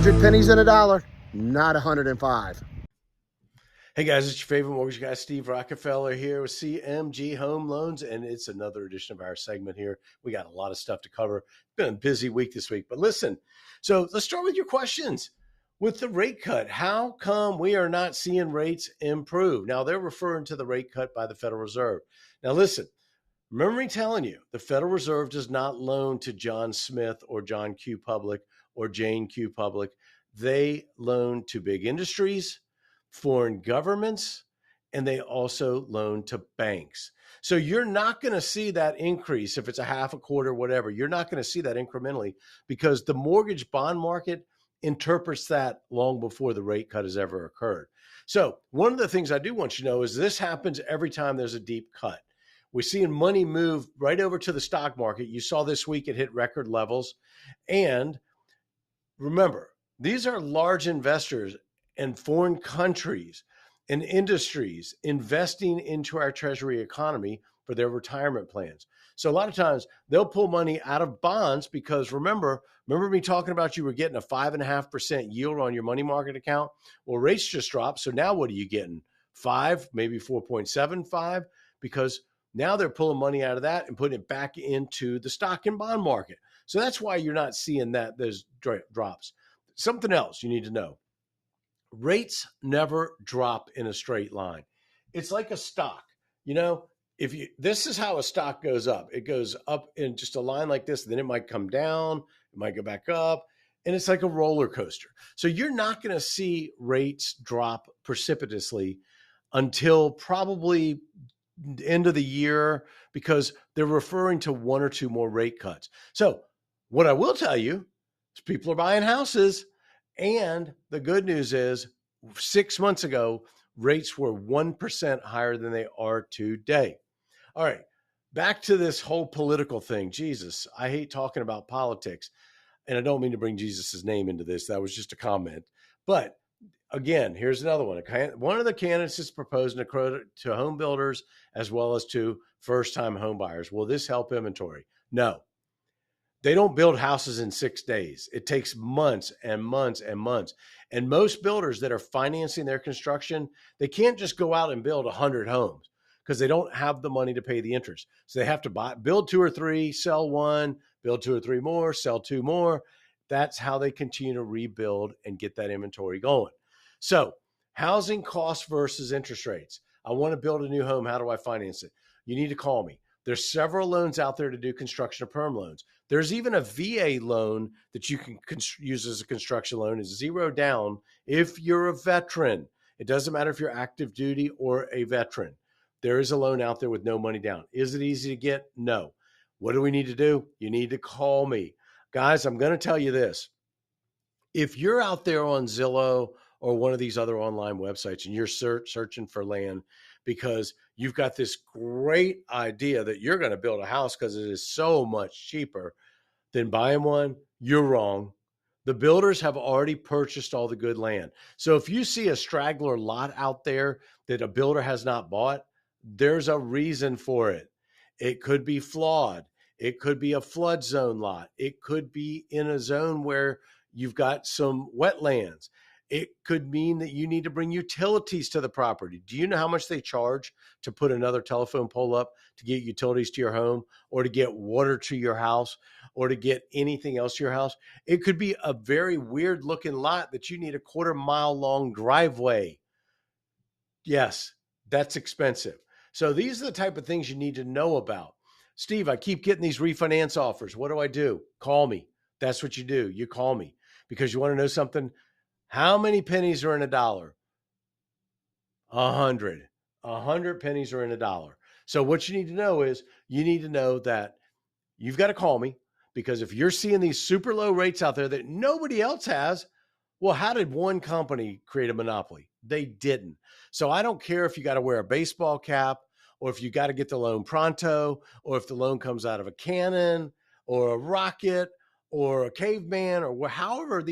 100 pennies in a dollar, not 105. Hey guys, it's your favorite mortgage guy, Steve Rockefeller here with CMG Home Loans, and it's another edition of our segment here. We got a lot of stuff to cover. It's been a busy week this week, but listen, so let's start with your questions. With the rate cut, how come we are not seeing rates improve? Now, they're referring to the rate cut by the Federal Reserve. Now, listen, remember me telling you, the Federal Reserve does not loan to John Smith or John Q. Public or Jane Q. Public. They loan to big industries, foreign governments, and they also loan to banks. So you're not going to see that increase if it's a half, a quarter, whatever. You're not going to see that incrementally because the mortgage bond market interprets that long before the rate cut has ever occurred. So one of the things I do want you to know is this happens every time there's a deep cut. We're seeing money move right over to the stock market. You saw this week it hit record levels. And remember, these are large investors and foreign countries and industries investing into our treasury economy for their retirement plans. So a lot of times they'll pull money out of bonds because remember me talking about you were getting a 5.5% yield on your money market account. Well, rates just dropped. So now what are you getting? 5, maybe 4.75, because now they're pulling money out of that and putting it back into the stock and bond market. So that's why you're not seeing those drops. Something else you need to know. Rates never drop in a straight line. It's like a stock. This is how a stock goes up. It goes up in just a line like this, then it might come down, it might go back up, and it's like a roller coaster. So you're not going to see rates drop precipitously until probably the end of the year because they're referring to 1 or 2 more rate cuts. So what I will tell you is people are buying houses. And the good news is 6 months ago, rates were 1% higher than they are today. All right, back to this whole political thing. Jesus, I hate talking about politics. And I don't mean to bring Jesus's name into this. That was just a comment. But again, here's another one. One of the candidates is proposing to home builders as well as to first-time home buyers. Will this help inventory? No. They don't build houses in 6 days. It takes months and months and months. And most builders that are financing their construction, they can't just go out and build 100 homes because they don't have the money to pay the interest. So they have to build 2 or 3, sell 1, build 2 or 3 more, sell 2 more. That's how they continue to rebuild and get that inventory going. So housing costs versus interest rates. I want to build a new home. How do I finance it? You need to call me. There's several loans out there to do construction of perm loans. There's even a VA loan that you can use as a construction loan. It's 0 down if you're a veteran. It doesn't matter if you're active duty or a veteran. There is a loan out there with no money down. Is it easy to get? No. What do we need to do? You need to call me. Guys, I'm going to tell you this. If you're out there on Zillow or one of these other online websites and you're searching for land because you've got this great idea that you're going to build a house because it is so much cheaper than buying one, you're wrong. The builders have already purchased all the good land. So if you see a straggler lot out there that a builder has not bought, there's a reason for it. It could be flawed. It could be a flood zone lot. It could be in a zone where you've got some wetlands. It could mean that you need to bring utilities to the property. Do you know how much they charge to put another telephone pole up to get utilities to your home or to get water to your house or to get anything else to your house? It could be a very weird looking lot that you need a 1/4 mile long driveway. Yes, that's expensive. So these are the type of things you need to know about. Steve, I keep getting these refinance offers. What do I do? Call me. That's what you do. You call me because you want to know something. How many pennies are in a dollar? 100. 100 pennies are in a dollar. So what you need to know is you need to know that you've got to call me because if you're seeing these super low rates out there that nobody else has, well, how did one company create a monopoly? They didn't. So I don't care if you got to wear a baseball cap or if you got to get the loan pronto or if the loan comes out of a cannon or a rocket or a caveman or however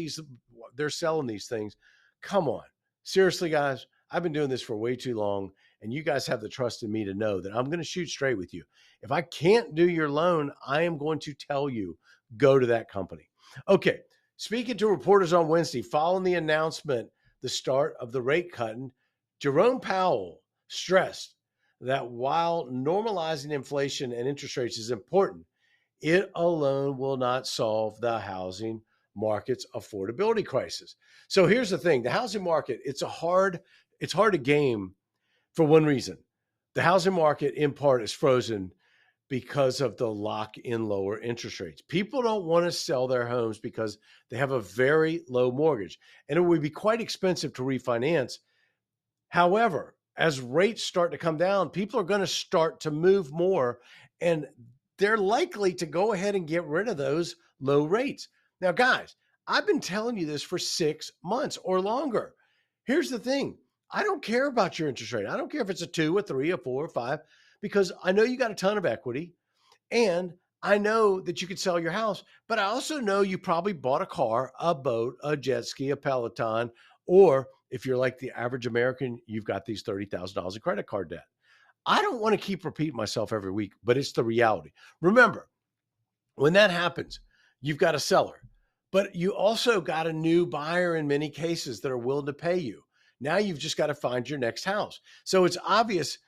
they're selling these things. Come on. Seriously, guys, I've been doing this for way too long, and you guys have the trust in me to know that I'm going to shoot straight with you. If I can't do your loan, I am going to tell you, go to that company. Okay, Speaking to reporters on Wednesday, following the announcement, the start of the rate cutting, Jerome Powell stressed that while normalizing inflation and interest rates is important, it alone will not solve the housing market's affordability crisis. So here's the thing: the housing market, it's hard to game for one reason. The housing market, in part, is frozen because of the lock in lower interest rates. People don't want to sell their homes because they have a very low mortgage, and it would be quite expensive to refinance. However, as rates start to come down, people are going to start to move more, and they're likely to go ahead and get rid of those low rates. Now, guys, I've been telling you this for 6 months or longer. Here's the thing: I don't care about your interest rate. I don't care if it's a 2, a 3, a 4, or 5, because I know you got a ton of equity, and I know that you could sell your house, but I also know you probably bought a car, a boat, a jet ski, a Peloton, or if you're like the average American, you've got these $30,000 of credit card debt. I don't want to keep repeating myself every week, but it's the reality. Remember, when that happens, you've got a seller, but you also got a new buyer in many cases that are willing to pay you. Now you've just got to find your next house. So it's obvious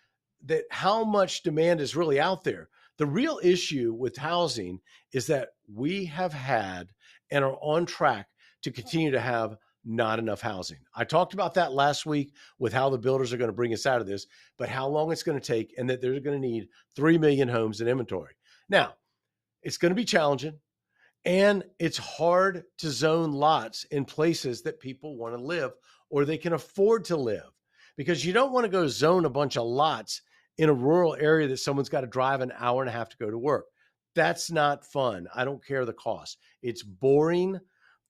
that how much demand is really out there. The real issue with housing is that we have had and are on track to continue to have not enough housing. I talked about that last week with how the builders are going to bring us out of this, but how long it's going to take, and that they're going to need 3 million homes in inventory. Now, it's going to be challenging, and it's hard to zone lots in places that people want to live or they can afford to live, because you don't want to go zone a bunch of lots in a rural area that someone's got to drive an hour and a half to go to work. That's not fun. I don't care the cost. It's boring.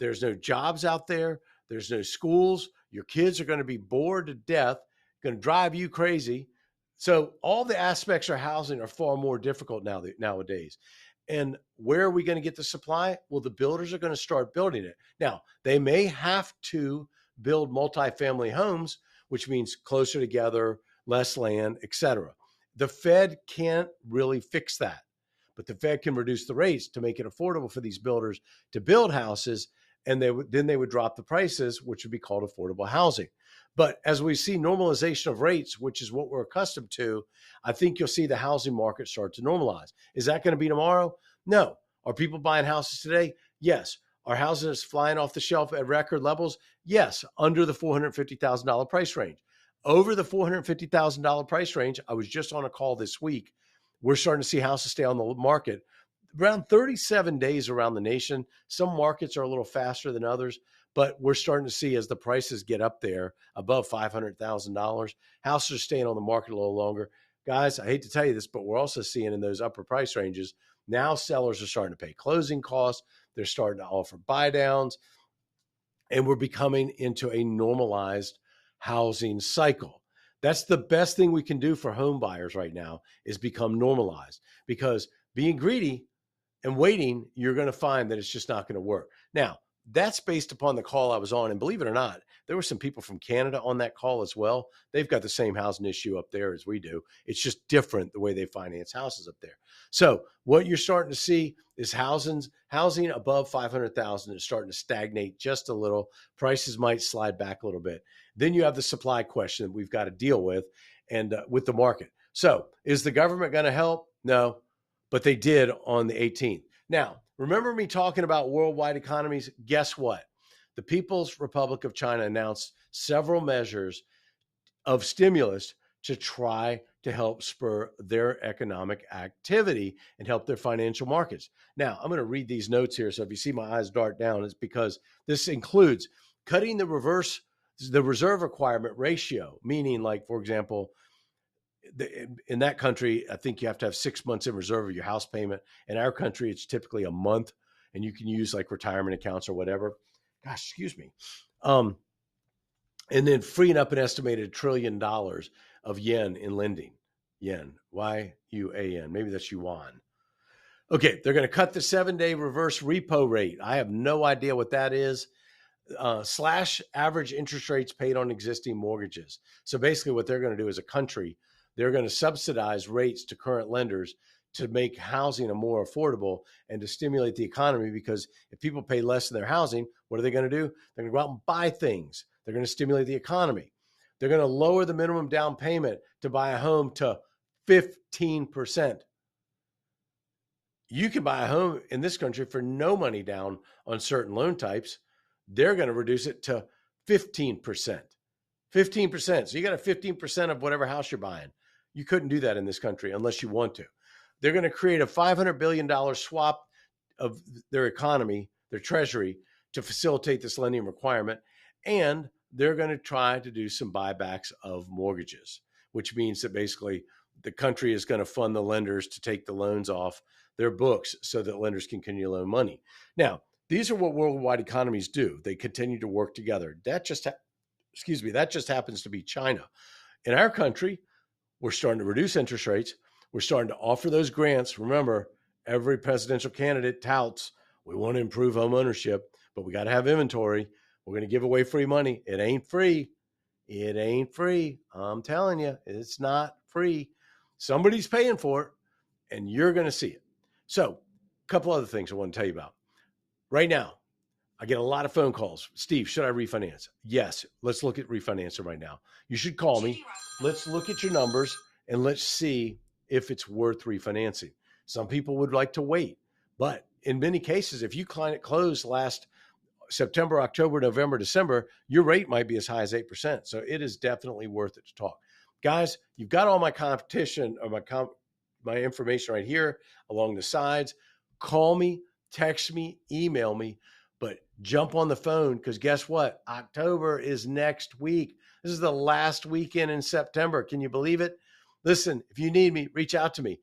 There's no jobs out there. There's no schools. Your kids are going to be bored to death, going to drive you crazy. So all the aspects of housing are far more difficult nowadays. And where are we going to get the supply? Well, the builders are going to start building it. Now, they may have to build multifamily homes, which means closer together, less land, etc. The Fed can't really fix that, but the Fed can reduce the rates to make it affordable for these builders to build houses, and then they would drop the prices, which would be called affordable housing. But as we see normalization of rates, which is what we're accustomed to, I think you'll see the housing market start to normalize. Is that going to be tomorrow? No. Are people buying houses today? Yes. Are houses flying off the shelf at record levels? Yes, under the $450,000 price range. Over the $450,000 price range, I was just on a call this week, we're starting to see houses stay on the market around 37 days around the nation. Some markets are a little faster than others, but we're starting to see as the prices get up there above $500,000, houses are staying on the market a little longer. Guys, I hate to tell you this, but we're also seeing in those upper price ranges, now sellers are starting to pay closing costs. They're starting to offer buy downs, and we're becoming into a normalized housing cycle. That's the best thing we can do for home buyers right now, is become normalized, because being greedy and waiting, you're going to find that it's just not going to work. Now, that's based upon the call I was on. And believe it or not, there were some people from Canada on that call as well. They've got the same housing issue up there as we do. It's just different the way they finance houses up there. So what you're starting to see is housing above 500,000 is starting to stagnate just a little. Prices might slide back a little bit. Then you have the supply question that we've got to deal with, and with the market. So is the government going to help? No, but they did on the 18th. Now, remember me talking about worldwide economies? Guess what? The People's Republic of China announced several measures of stimulus to try to help spur their economic activity and help their financial markets. Now, I'm going to read these notes here. So if you see my eyes dart down, it's because this includes cutting the reserve requirement ratio, meaning, like, for example, in that country, I think you have to have 6 months in reserve of your house payment. In our country, it's typically a month, and you can use like retirement accounts or whatever. Gosh, excuse me. And then freeing up an estimated $1 trillion of yen in lending. Yen, Y-U-A-N. Maybe that's yuan. Okay, they're going to cut the 7-day reverse repo rate. I have no idea what that is. Slash average interest rates paid on existing mortgages. So basically what they're going to do as a country, they're going to subsidize rates to current lenders to make housing a more affordable and to stimulate the economy. Because if people pay less in their housing, what are they going to do? They're going to go out and buy things. They're going to stimulate the economy. They're going to lower the minimum down payment to buy a home to 15%. You can buy a home in this country for no money down on certain loan types. They're going to reduce it to 15%. 15%. So you got a 15% of whatever house you're buying. You couldn't do that in this country unless you want to. They're going to create a $500 billion swap of their economy, their treasury, to facilitate this lending requirement. And they're going to try to do some buybacks of mortgages, which means that basically the country is going to fund the lenders to take the loans off their books so that lenders can continue to loan money. Now, these are what worldwide economies do. They continue to work together. That just happens to be China. In our country, we're starting to reduce interest rates. We're starting to offer those grants. Remember, every presidential candidate touts, we want to improve home ownership, but we got to have inventory. We're going to give away free money. It ain't free. It ain't free. I'm telling you, it's not free. Somebody's paying for it, and you're going to see it. So, a couple other things I want to tell you about. Right now, I get a lot of phone calls. Steve, should I refinance? Yes, let's look at refinancing right now. You should call me. Let's look at your numbers, and let's see if it's worth refinancing. Some people would like to wait, but in many cases, if you closed last September, October, November, December, your rate might be as high as 8%. So it is definitely worth it to talk. Guys, you've got all my competition or my information right here along the sides. Call me, text me, email me, but jump on the phone because guess what? October is next week. This is the last weekend in September. Can you believe it? Listen, if you need me, reach out to me.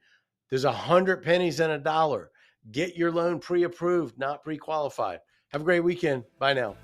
There's 100 pennies and $1. Get your loan pre-approved, not pre-qualified. Have a great weekend. Bye now.